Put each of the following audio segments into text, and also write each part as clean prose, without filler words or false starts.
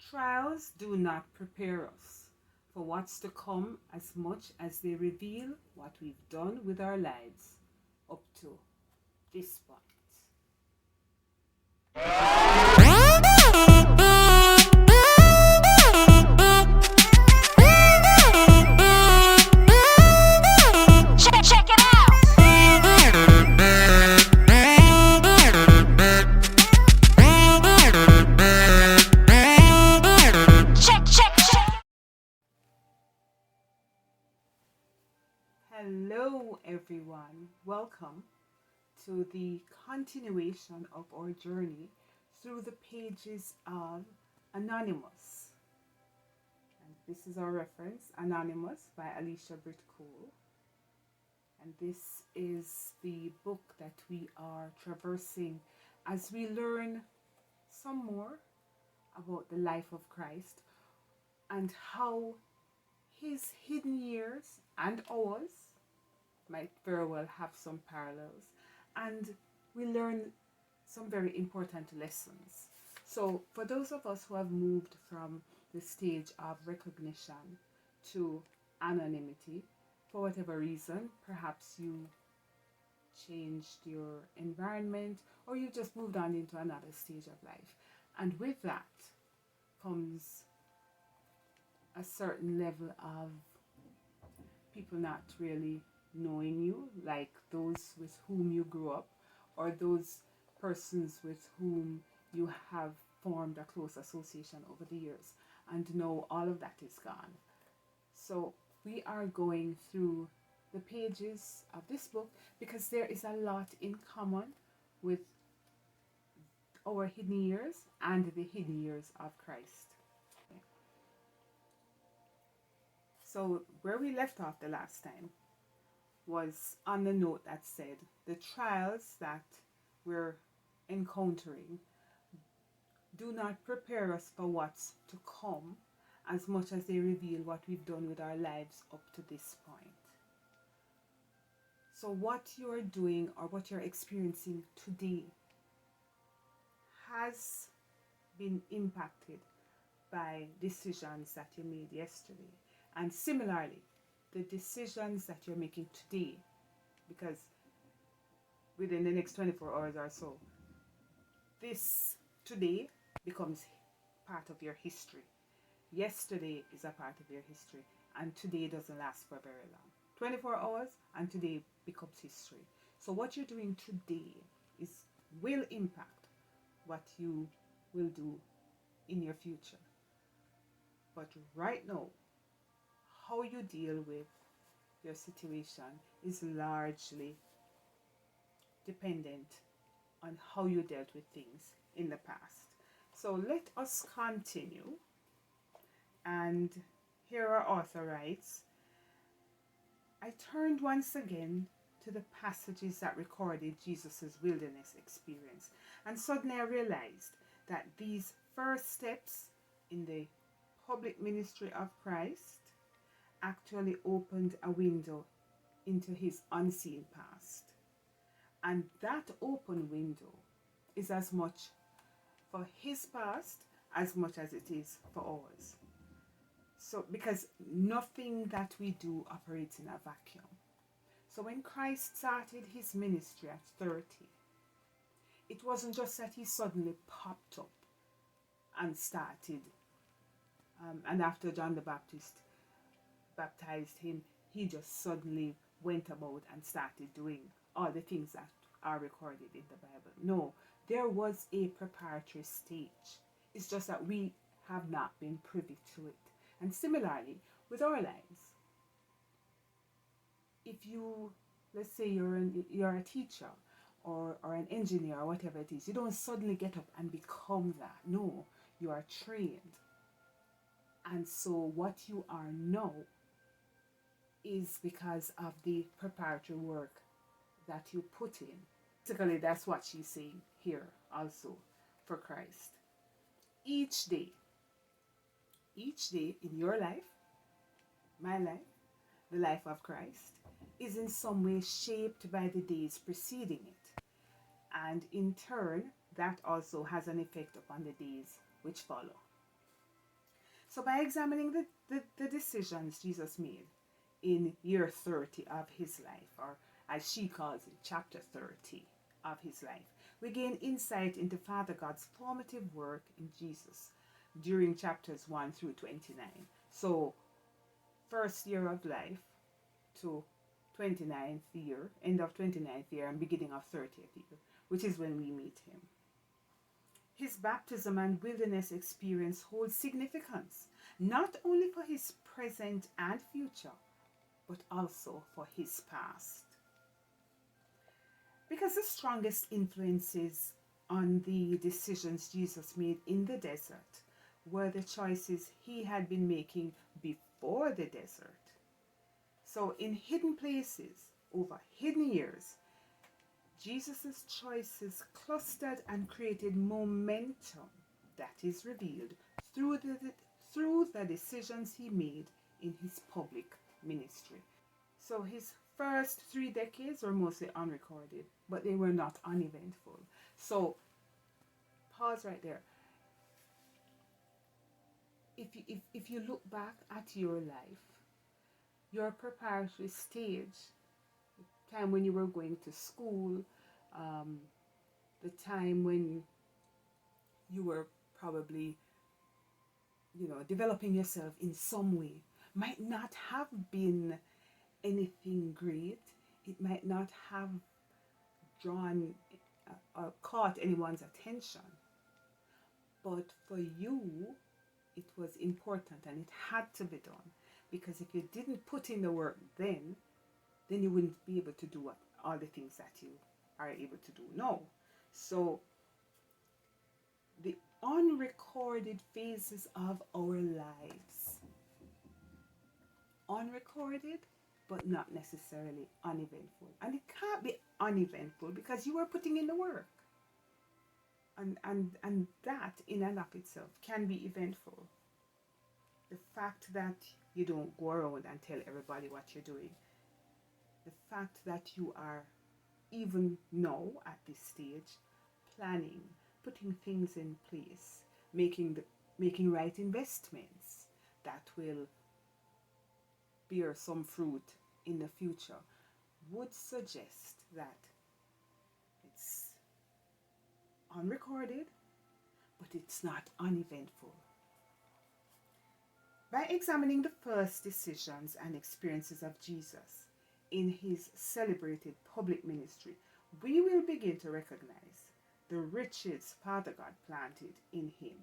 Trials do not prepare us for what's to come as much as they reveal what we've done with our lives up to this point. Check it out. Check. Hello, everyone. Welcome to the continuation of our journey through the pages of Anonymous. And this is our reference, Anonymous by Alicia Britt Chole. And this is the book that we are traversing as we learn some more about the life of Christ and how his hidden years and ours might very well have some parallels, and we learn some very important lessons. So for those of us who have moved from the stage of recognition to anonymity, for whatever reason, perhaps you changed your environment or you just moved on into another stage of life, and with that comes a certain level of people not really knowing you, like those with whom you grew up or those persons with whom you have formed a close association over the years, and now all of that is gone. So we are going through the pages of this book because there is a lot in common with our hidden years and the hidden years of Christ. So where we left off the last time was on the note that said the trials that we're encountering do not prepare us for what's to come as much as they reveal what we've done with our lives up to this point. So what you're doing or what you're experiencing today has been impacted by decisions that you made yesterday. And similarly, the decisions that you're making today, because within the next 24 hours or so, this today becomes part of your history. Yesterday is a part of your history, and today doesn't last for very long. 24 hours and today becomes history. So what you're doing today will impact what you will do in your future. But right now, how you deal with your situation is largely dependent on how you dealt with things in the past. So let us continue. And here our author writes, I turned once again to the passages that recorded Jesus' wilderness experience, and suddenly I realized that these first steps in the public ministry of Christ actually opened a window into his unseen past. And that open window is as much for his past as much as it is for ours. So, because nothing that we do operates in a vacuum. So when Christ started his ministry at 30, it wasn't just that he suddenly popped up and started. And after John the Baptist baptized him, he just suddenly went about and started doing all the things that are recorded in the Bible. No, there was a preparatory stage. It's just that we have not been privy to it. And similarly, with our lives, if you, let's say you're a teacher or an engineer or whatever it is, you don't suddenly get up and become that. No, you are trained. And so what you are now is because of the preparatory work that you put in. Basically, that's what she's saying here also for Christ. Each day in your life, my life, the life of Christ, is in some way shaped by the days preceding it. And in turn, that also has an effect upon the days which follow. So by examining the decisions Jesus made in year 30 of his life, or as she calls it, chapter 30 of his life, we gain insight into Father God's formative work in Jesus during chapters 1 through 29. So, first year of life to 29th year, end of 29th year, and beginning of 30th year, which is when we meet him. His baptism and wilderness experience holds significance, not only for his present and future, but also for his past. Because the strongest influences on the decisions Jesus made in the desert were the choices he had been making before the desert. So, in hidden places, over hidden years, Jesus' choices clustered and created momentum that is revealed through the decisions he made in his public ministry. So his first 3 decades were mostly unrecorded, but they were not uneventful. So pause right there. If you look back at your life, your preparatory stage, the time when you were going to school, the time when you were probably, developing yourself in some way, might not have been anything great. It might not have drawn or caught anyone's attention. But for you, it was important and it had to be done. Because if you didn't put in the work then you wouldn't be able to do all the things that you are able to do now. So the unrecorded phases of our lives, unrecorded but not necessarily uneventful. And it can't be uneventful because you are putting in the work. And that in and of itself can be eventful. The fact that you don't go around and tell everybody what you're doing, the fact that you are even now at this stage planning, putting things in place, making right investments that will bear some fruit in the future, would suggest that it's unrecorded, but it's not uneventful. By examining the first decisions and experiences of Jesus in his celebrated public ministry, we will begin to recognize the riches Father God planted in him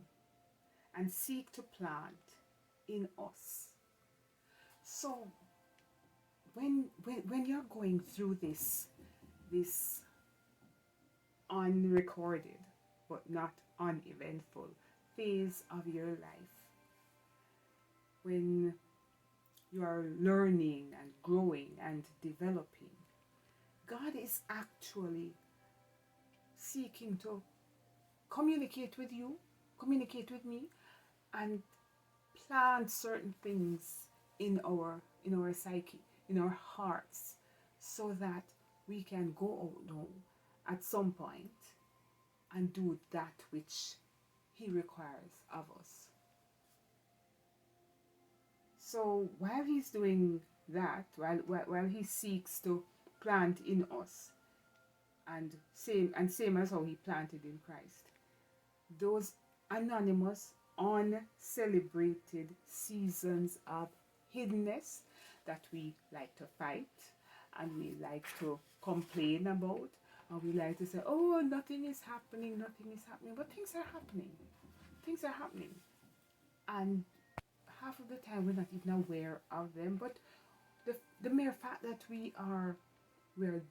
and seek to plant in us. So when you're going through this unrecorded but not uneventful phase of your life, when you are learning and growing and developing, God is actually seeking to communicate with you, communicate with me, and plant certain things in our psyche, in our hearts, so that we can go out now at some point and do that which he requires of us. So while he's doing that, while he seeks to plant in us, and same as how he planted in Christ, those anonymous, uncelebrated seasons of hiddenness that we like to fight and we like to complain about, and we like to say, oh, nothing is happening, but things are happening, and half of the time we're not even aware of them. But the mere fact that we are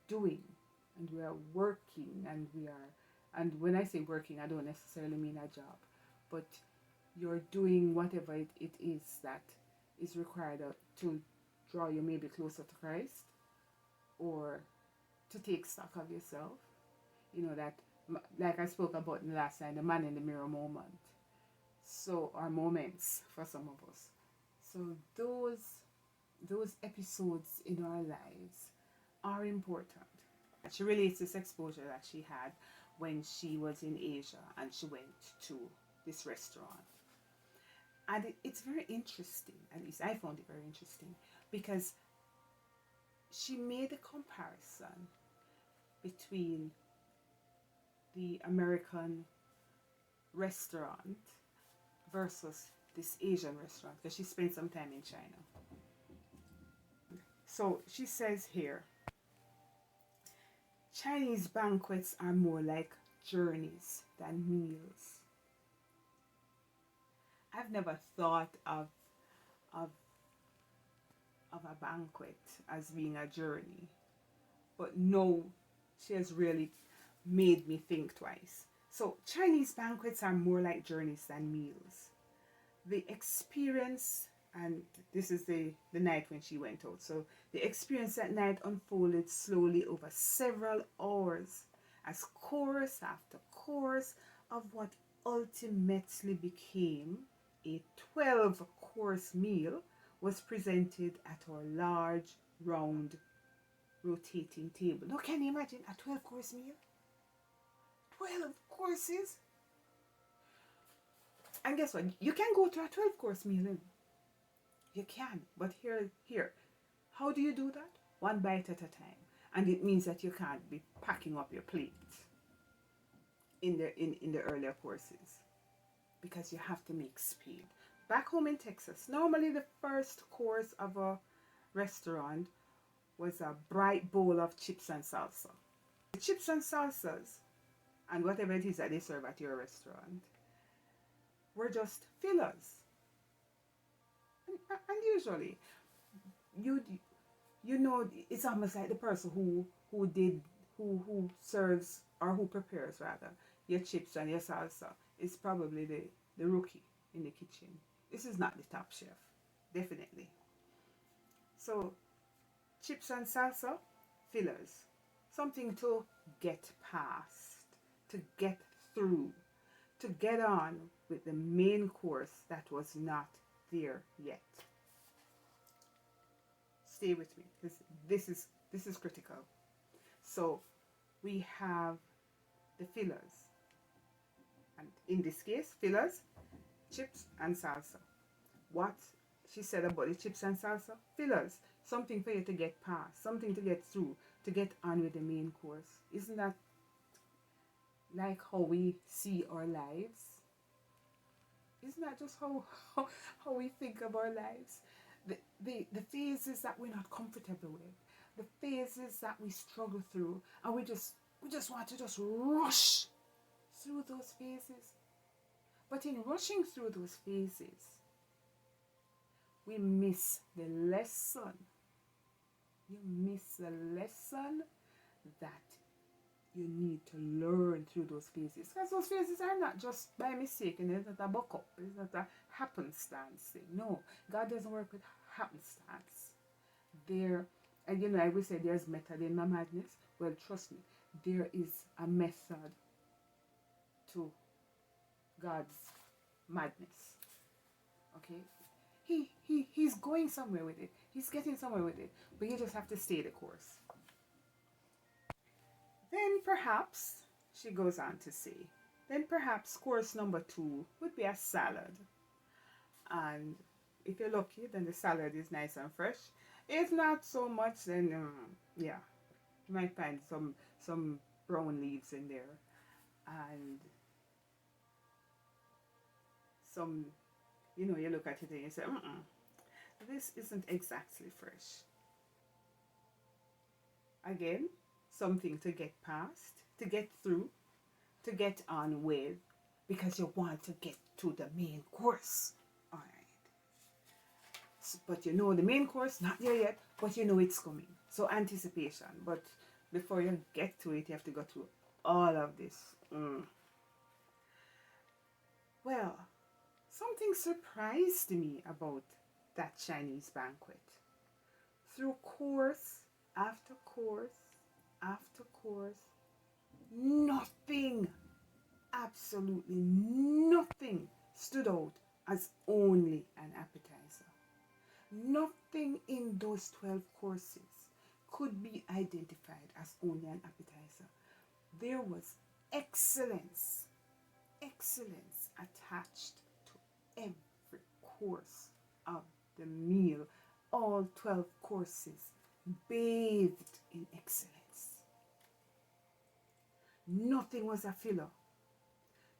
doing and we are working and when I say working, I don't necessarily mean a job, but you're doing whatever it is that is required to draw you maybe closer to Christ, or to take stock of yourself. That, like I spoke about in the last time, the man in the mirror moment. So, or moments for some of us. So those episodes in our lives are important. She relates this exposure that she had when she was in Asia and she went to this restaurant. And it's very interesting, at least I found it very interesting, because she made a comparison between the American restaurant versus this Asian restaurant, because she spent some time in China. So she says here, Chinese banquets are more like journeys than meals. I've never thought of of a banquet as being a journey, but no, she has really made me think twice. So Chinese banquets are more like journeys than meals. The experience, and this is the night when she went out, so the experience that night unfolded slowly over several hours as course after course of what ultimately became a 12-course meal was presented at our large, round, rotating table. Now, can you imagine a 12-course meal? 12 courses? And guess what? You can go to a 12-course meal. You can. But here, how do you do that? One bite at a time. And it means that you can't be packing up your plate in the earlier courses, because you have to make speed. Back home in Texas, normally the first course of a restaurant was a bright bowl of chips and salsa. The chips and salsas and whatever it is that they serve at your restaurant were just fillers. And usually, you know, it's almost like the person who serves, or who prepares rather, your chips and your salsa is probably the rookie in the kitchen. This is not the top chef, definitely. So chips and salsa, fillers, something to get past, to get through, to get on with the main course that was not there yet. Stay with me, because this is critical. So we have the fillers, and in this case, fillers, chips and salsa. What she said about the chips and salsa? Fillers, something for you to get past, something to get through, to get on with the main course. Isn't that like how we see our lives? Isn't that just how we think of our lives? The phases that we're not comfortable with, the phases that we struggle through, and we just want to just rush through those phases. But in rushing through those phases, we miss the lesson. You miss the lesson that you need to learn through those phases. Because those phases are not just by mistake, and it's not a buck up, it's not a happenstance thing. No, God doesn't work with happenstance. There, and you know, I will say there's method in my madness. Well, trust me, there is a method to God's madness. Okay? He's going somewhere with it. He's getting somewhere with it. But you just have to stay the course. Then perhaps, she goes on to say, then perhaps course number 2 would be a salad. And if you're lucky, then the salad is nice and fresh. If not so much, then yeah, you might find some brown leaves in there, and some, you know, you look at it and you say, this isn't exactly fresh. Again, something to get past, to get through, to get on with, because you want to get to the main course. All right. But you know the main course, not there yet, but you know it's coming. So anticipation. But before you get to it, you have to go through all of this. Well, something surprised me about that Chinese banquet. Through course after course after course, nothing, absolutely nothing stood out as only an appetizer. Nothing in those 12 courses could be identified as only an appetizer. There was excellence attached to every course of the meal, all 12 courses, bathed in excellence. Nothing was a filler.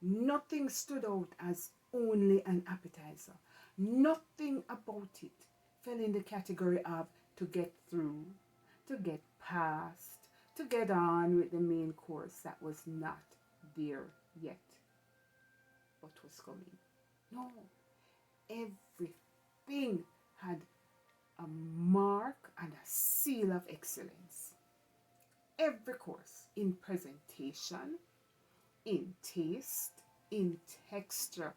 Nothing stood out as only an appetizer. Nothing about it fell in the category of to get through, to get past, to get on with the main course that was not there yet, but was coming. No, everything had a mark and a seal of excellence. Every course, in presentation, in taste, in texture,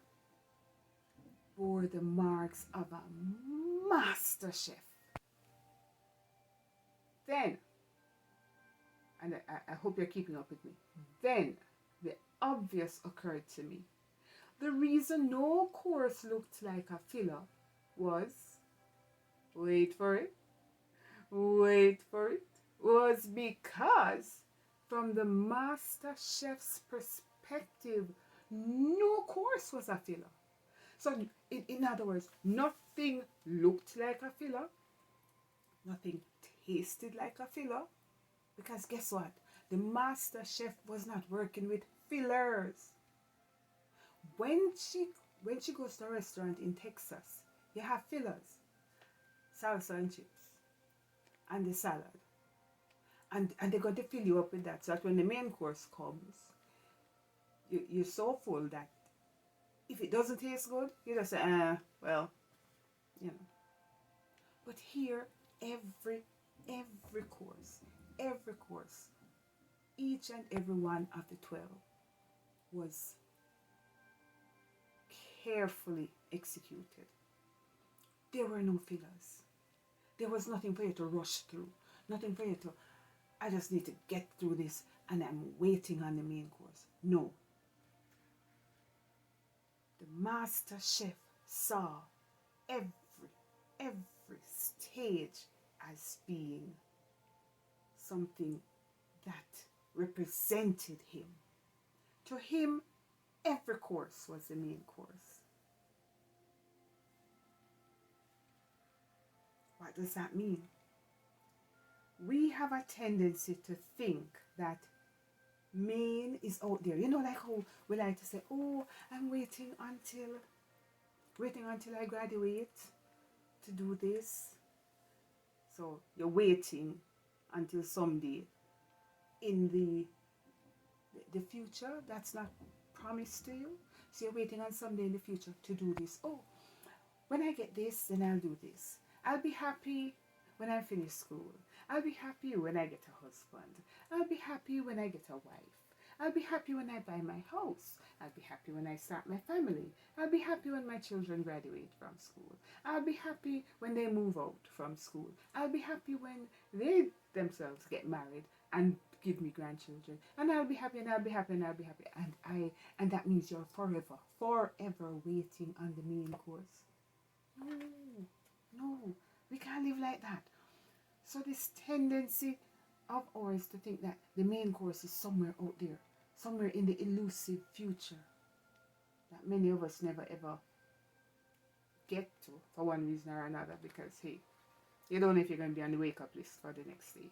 bore the marks of a master chef. Then, and I hope you're keeping up with me, then the obvious occurred to me. The reason no course looked like a filler was, wait for it, was because from the master chef's perspective, no course was a filler. So, in other words, nothing looked like a filler, nothing tasted like a filler, because guess what? The master chef was not working with fillers. When she goes to a restaurant in Texas, you have fillers, salsa and chips, and the salad. And they're going to fill you up with that, so that when the main course comes, you're so full that if it doesn't taste good, you just say, well, you know. But here, every course, each and every one of the 12 was carefully executed. There were no fillers. There was nothing for you to rush through, nothing for you to, I just need to get through this and I'm waiting on the main course. No. The master chef saw every stage as being something that represented him. To him, every course was the main course. What does that mean? We have a tendency to think that main is out there. You know, like how we like to say, oh, I'm waiting until I graduate to do this. So you're waiting until someday in the future that's not promised to you. So you're waiting on someday in the future to do this. Oh, when I get this, then I'll do this. I'll be happy when I finish school. I'll be happy when I get a husband. I'll be happy when I get a wife. I'll be happy when I buy my house. I'll be happy when I start my family. I'll be happy when my children graduate from school. I'll be happy when they move out from school. I'll be happy when they themselves get married and give me grandchildren. And I'll be happy and I'll be happy and I'll be happy. And that means you're forever waiting on the main course. No, we can't live like that. So this tendency of ours to think that the main course is somewhere out there, somewhere in the elusive future, that many of us never ever get to for one reason or another, because hey, you don't know if you're going to be on the wake up list for the next day.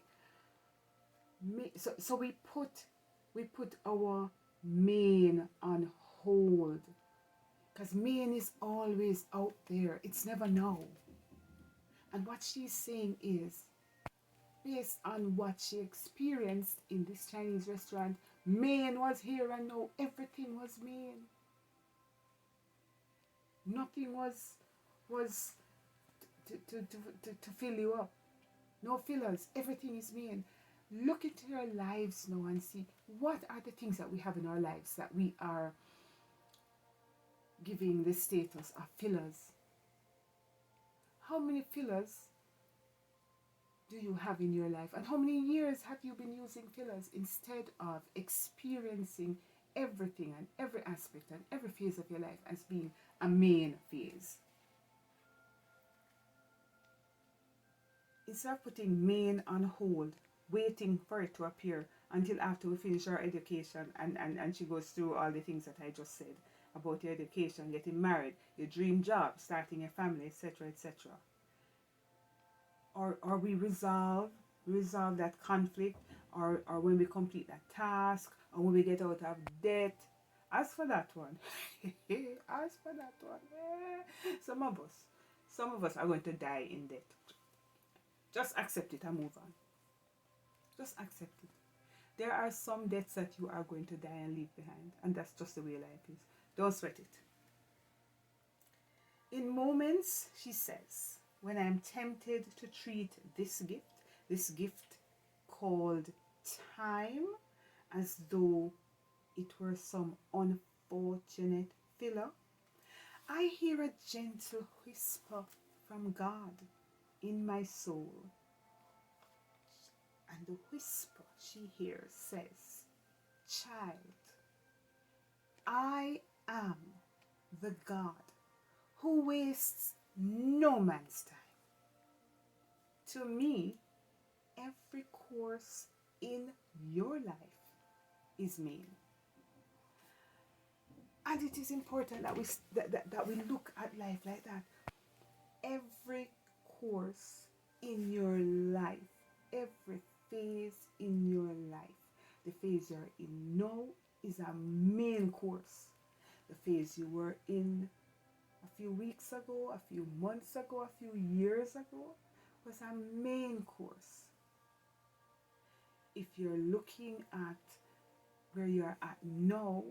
So we put our main on hold, because main is always out there. It's never now. And what she's saying is, based on what she experienced in this Chinese restaurant, main was here and now. Everything was main. Nothing was to fill you up. No fillers. Everything is main. Look into your lives now and see what are the things that we have in our lives that we are giving the status of fillers. How many fillers do you have in your life? And how many years have you been using fillers instead of experiencing everything and every aspect and every phase of your life as being a main phase? Instead of putting main on hold, waiting for it to appear until after we finish our education and she goes through all the things that I just said, about your education, getting married, your dream job, starting a family, etc., etc. Or we resolve that conflict, or when we complete that task, or when we get out of debt. As for that one, some of us are going to die in debt. Just accept it and move on. Just accept it. There are some debts that you are going to die and leave behind, and that's just the way life is. Don't sweat it. In moments, she says, when I am tempted to treat this gift called time, as though it were some unfortunate filler, I hear a gentle whisper from God in my soul. And the whisper she hears says, child, I am the God who wastes no man's time. To me, every course in your life is mean. And it is important that we look at life like that. Every course in your life, every phase in your life, the phase you're in now is a main course. The phase you were in a few weeks ago, a few months ago, a few years ago was a main course. If you're looking at where you're at now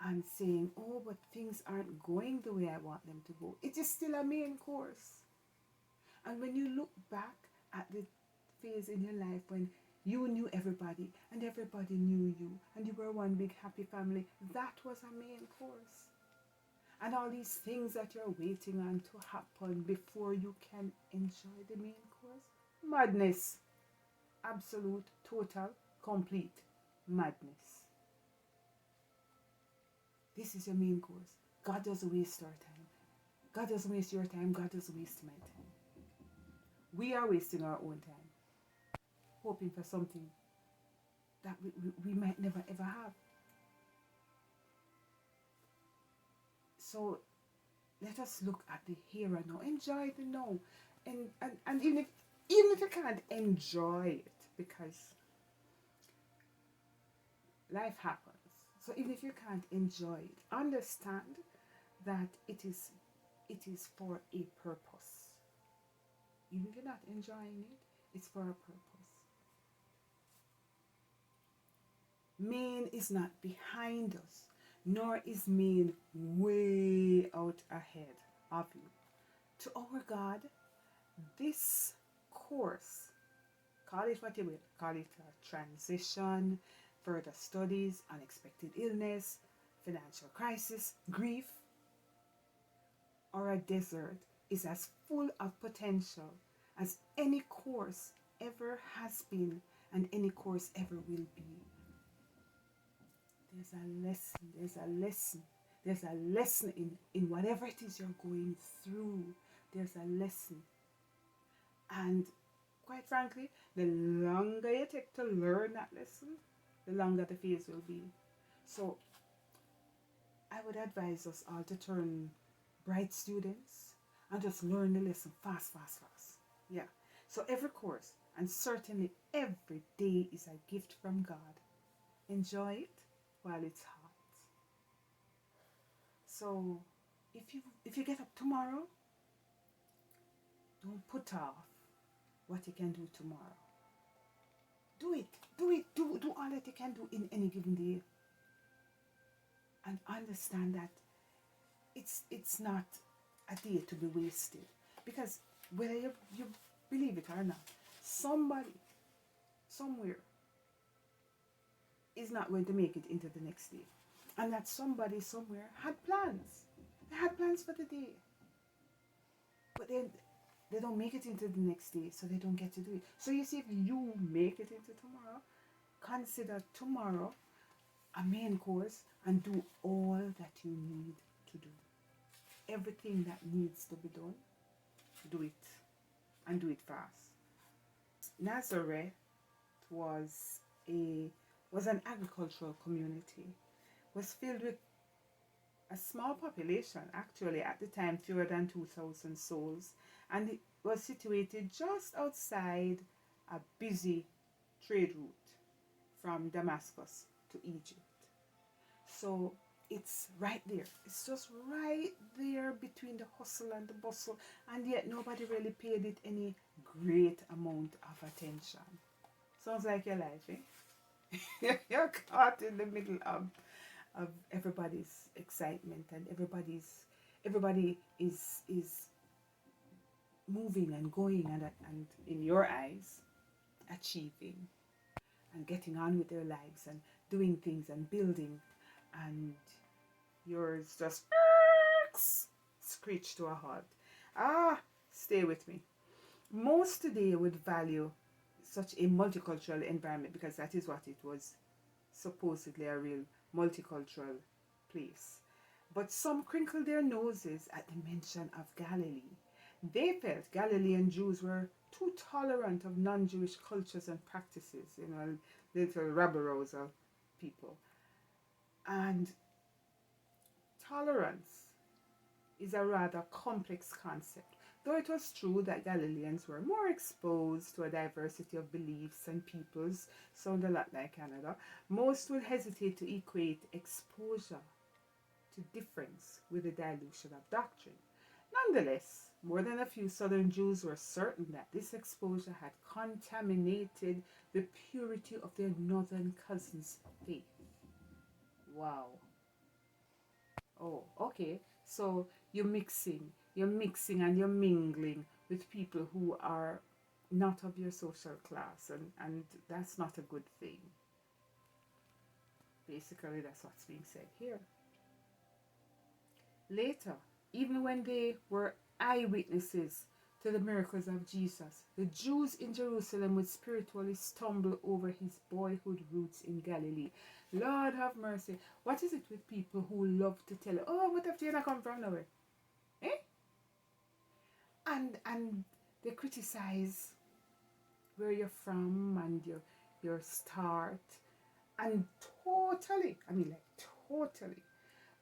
and saying, oh, but things aren't going the way I want them to go, it is still a main course. And when you look back at the phase in your life when you knew everybody and everybody knew you and you were one big happy family, that was a main course. And all these things that you're waiting on to happen before you can enjoy the main course, madness. Absolute, total, complete madness. This is your main course. God doesn't waste our time. God doesn't waste your time. God doesn't waste my time. We are wasting our own time, hoping for something that we might never ever have. So let us look at the here and now. Enjoy the now. And even if you can't enjoy it, because life happens. So even if you can't enjoy it, understand that it is for a purpose. Even if you're not enjoying it, it's for a purpose. Main is not behind us, nor is main way out ahead of you. To our God, this course, call it what you will, call it a transition, further studies, unexpected illness, financial crisis, grief, or a desert, is as full of potential as any course ever has been and any course ever will be. There's a lesson in whatever it is you're going through. There's a lesson. And quite frankly, the longer you take to learn that lesson, the longer the phase will be. So I would advise us all to turn bright students and just learn the lesson fast. Yeah. So every course, and certainly every day, is a gift from God. Enjoy it while it's hot. So if you get up tomorrow, don't put off what you can do tomorrow. Do all that you can do in any given day. And understand that it's not a day to be wasted. Because whether you believe it or not, somebody, somewhere, is not going to make it into the next day. And that somebody somewhere had plans. They had plans for the day. But then they don't make it into the next day, so they don't get to do it. So you see, if you make it into tomorrow, consider tomorrow a main course and do all that you need to do. Everything that needs to be done, do it. And do it fast. Nazareth was an agricultural community, was filled with a small population, actually at the time fewer than 2,000 souls, and it was situated just outside a busy trade route from Damascus to Egypt. So it's right there. It's just right there between the hustle and the bustle, and yet nobody really paid it any great amount of attention. Sounds like your life, eh? You're caught in the middle of everybody's excitement, and everybody is moving and going, and in your eyes achieving and getting on with their lives and doing things and building, and yours just screech to a halt. Stay with me. Most today would value such a multicultural environment, because that is what it was, supposedly a real multicultural place. But some crinkled their noses at the mention of Galilee. They felt Galilean Jews were too tolerant of non-Jewish cultures and practices, little rabble-rouser people. And tolerance is a rather complex concept. Though it was true that Galileans were more exposed to a diversity of beliefs and peoples, sound a lot like Canada, most would hesitate to equate exposure to difference with the dilution of doctrine. Nonetheless, more than a few Southern Jews were certain that this exposure had contaminated the purity of their Northern cousins' faith. Wow. Oh, okay. So you're mixing and you're mingling with people who are not of your social class, and that's not a good thing. Basically, that's what's being said here. Later, even when they were eyewitnesses to the miracles of Jesus, the Jews in Jerusalem would spiritually stumble over his boyhood roots in Galilee. Lord have mercy. What is it with people who love to tell, oh, what have you come from nowhere? Eh? And they criticize where you're from and your start, and totally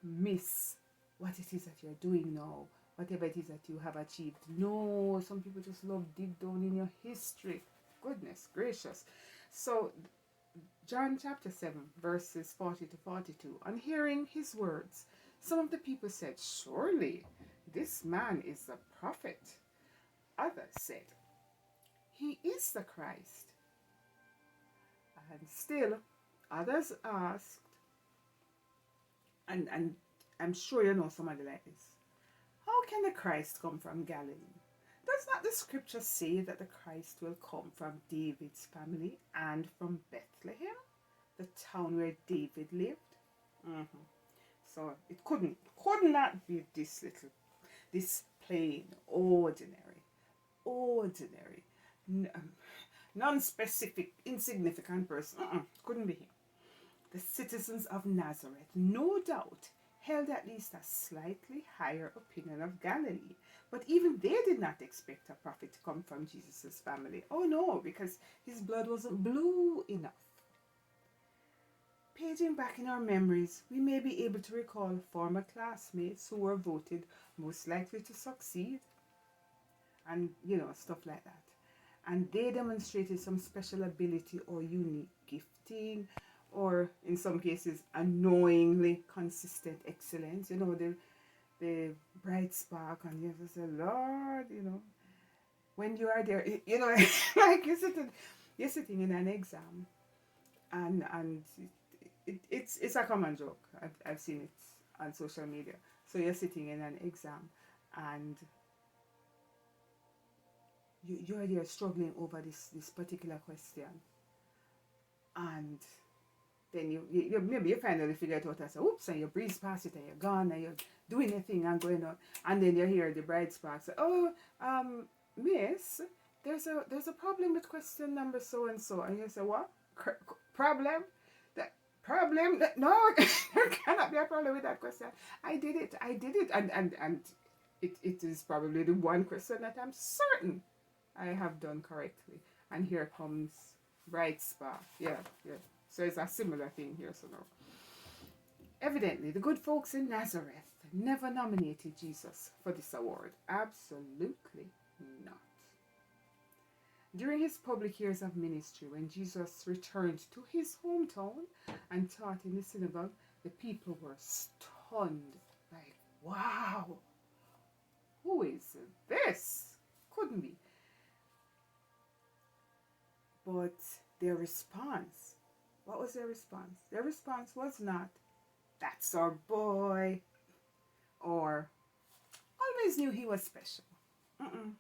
miss what it is that you're doing now, whatever it is that you have achieved. No, some people just love dig down in your history. Goodness gracious. So John chapter 7 verses 40 to 42. On hearing his words, some of the people said, surely this man is the prophet. Others said, he is the Christ. And still others asked, and I'm sure you know somebody like this, how can the Christ come from Galilee? Does not the scripture say that the Christ will come from David's family and from Bethlehem, the town where David lived? So it could not be this plain, ordinary, non-specific, insignificant person. Couldn't be him. The citizens of Nazareth, no doubt, held at least a slightly higher opinion of Galilee. But even they did not expect a prophet to come from Jesus' family. Oh no, because his blood wasn't blue enough. Paging back in our memories, we may be able to recall former classmates who were voted most likely to succeed, and stuff like that. And they demonstrated some special ability or unique gifting, or in some cases annoyingly consistent excellence. The bright spark, and you have to say, Lord, when you are there, like you're sitting in an exam, and it's a common joke. I've seen it on social media. So you're sitting in an exam, and you're there struggling over this particular question, and then you maybe you finally figure it out and say, oops, and you breeze past it and you're gone and you're doing your thing and going on, and then you hear the bright spark say, oh, miss, there's a problem with question number so and so, and you say, what problem? That problem? No, there cannot be a problem with that question. I did it, and it is probably the one question that I'm certain I have done correctly, and here comes bright spark. Yeah. So it's a similar thing here. So now, Evidently, the good folks in Nazareth never nominated Jesus for this award. Absolutely not. During his public years of ministry, when Jesus returned to his hometown and taught in the synagogue, the people were stunned. Like, wow, who is this? Couldn't be. But their response, what was their response? Their response was not, that's our boy, or always knew he was special. Mm-mm.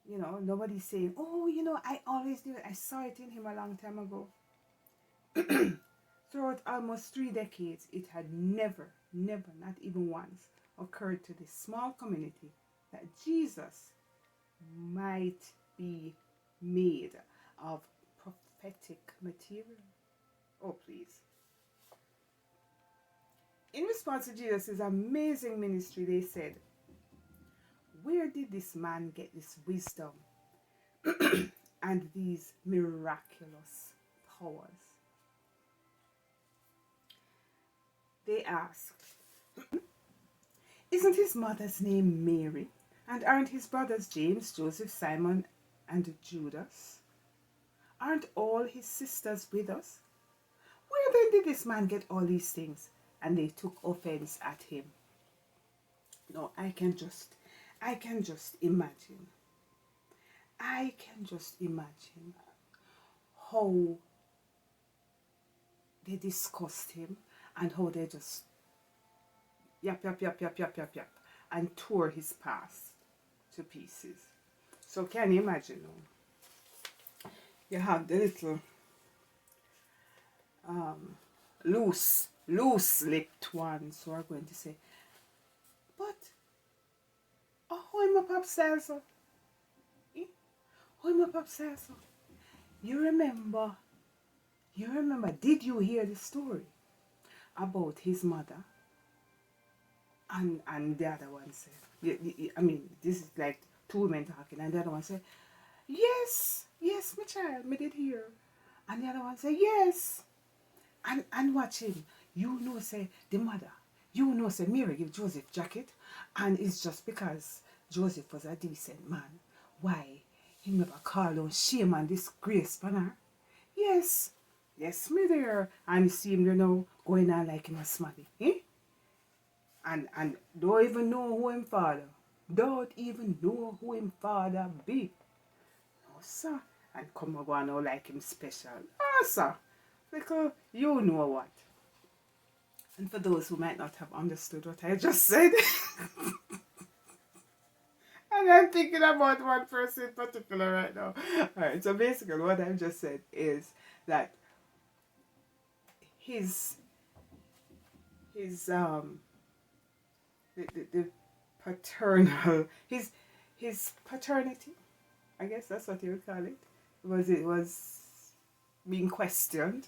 You know, nobody's saying, oh, you know, I always knew it. I saw it in him a long time ago. Throughout almost 3 decades, it had never, not even once, occurred to this small community that Jesus might be made of prophetic material. Oh, please. In response to Jesus' amazing ministry, they said, where did this man get this wisdom and these miraculous powers? They asked, isn't his mother's name Mary? And aren't his brothers James, Joseph, Simon, and Judas? Aren't all his sisters with us? Where then did this man get all these things? And they took offense at him. No, I can just imagine. I can just imagine how they discussed him and how they just yap, and tore his past to pieces. So can you imagine? You have the little loose-lipped ones who are going to say, but how am I pop salsa? How am I pop salsa? You remember, did you hear the story about his mother? And the other one said, I mean, this is like 2 women talking, and the other one said, yes, my child, me did hear. And the other one said, yes. And watch him. You know, say, the mother, you know, say, Mary give Joseph jacket, and it's just because Joseph was a decent man. Why? He never called on shame and disgrace upon her. Yes, me there. And you see him, you know, going on like him a smarty. Eh? And don't even know who him father. Don't even know who him father be. No, sir. And come go on now like him special. Ah, sir. Because you know what. And for those who might not have understood what I just said. And I'm thinking about one person in particular right now. Alright, so basically what I've just said is that the paternal his paternity, I guess that's what you would call it, was being questioned,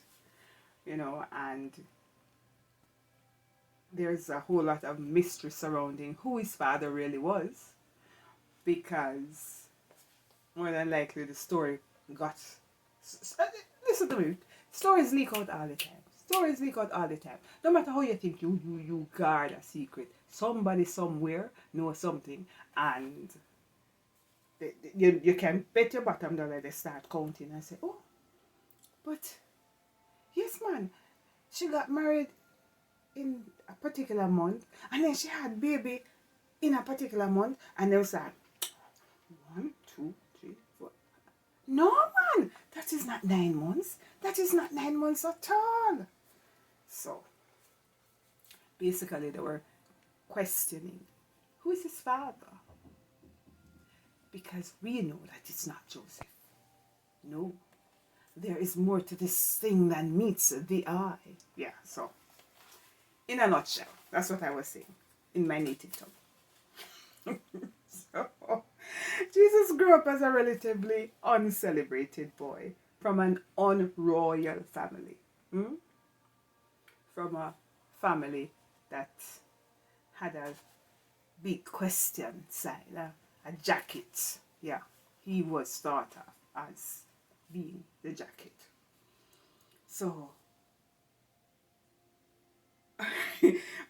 you know, and there's a whole lot of mystery surrounding who his father really was, because more than likely the story got, listen to me, stories leak out all the time. No matter how you think you guard a secret, somebody somewhere knows something, and you can bet your bottom dollar they start counting and say, oh, but yes, man, she got married in a particular month, and then she had baby in a particular month, and they was like, 1, 2, 3, 4. No, man, that is not 9 months. That is not 9 months at all. So, basically, they were questioning, who is his father? Because we know that it's not Joseph. No. There is more to this thing than meets the eye. Yeah, so, in a nutshell, that's what I was saying in my native tongue. So, Jesus grew up as a relatively uncelebrated boy from an unroyal family. From a family that had a big question sign, a jacket. Yeah, he was thought of as being the jacket. So,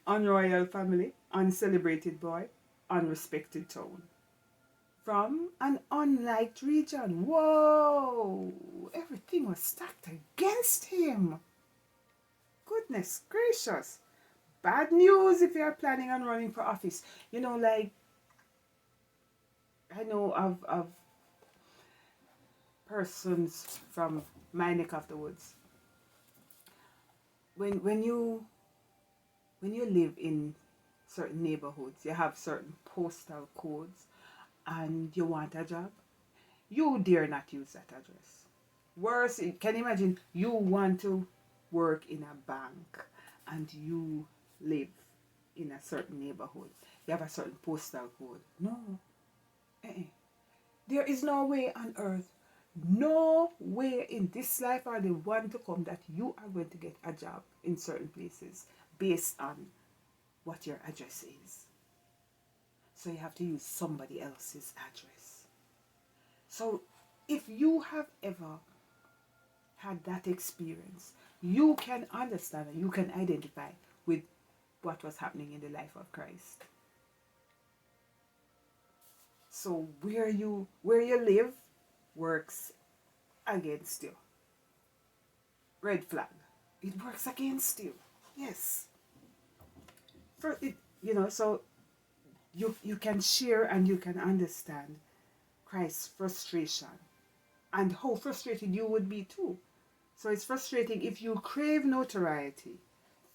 unroyal family, uncelebrated boy, unrespected town. From an unliked region. Whoa! Everything was stacked against him. Goodness gracious. Bad news if you're planning on running for office. You know, like, I know of persons from my neck of the woods. When you live in certain neighborhoods, you have certain postal codes, and you want a job, you dare not use that address. Worse, can you imagine you want to work in a bank and you live in a certain neighborhood. You have a certain postal code. No. There is no way on earth, no way in this life or the one to come that you are going to get a job in certain places based on what your address is. So you have to use somebody else's address. So if you have ever had that experience, you can understand and you can identify with what was happening in the life of Christ. So where you live works against you. Red flag. It works against you. Yes. So you can share and you can understand Christ's frustration and how frustrated you would be too. So it's frustrating if you crave notoriety,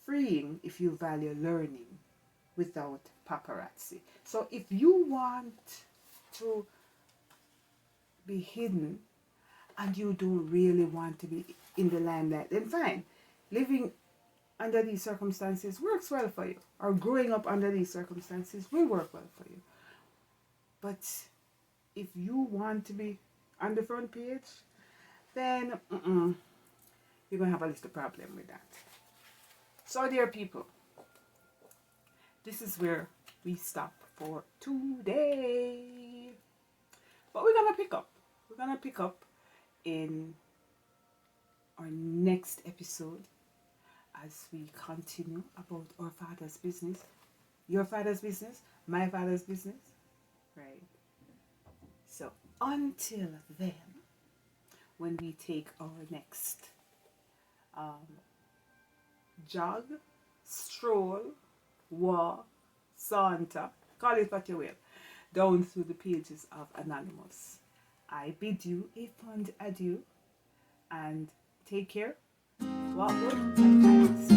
freeing if you value learning without paparazzi. So if you want to be hidden and you don't really want to be in the limelight, then fine. Living under these circumstances works well for you, or growing up under these circumstances will work well for you. But if you want to be on the front page, then you're going to have a little problem with that. So dear people, this is where we stop for today. But we're going to pick up. We're going to pick up in our next episode as we continue about our Father's business. Your Father's business, my Father's business. Right. So until then, when we take our next jog, stroll, walk, saunter, call it what you will, down through the pages of Anonymous, I bid you a fond adieu and take care, walk good, and thanks.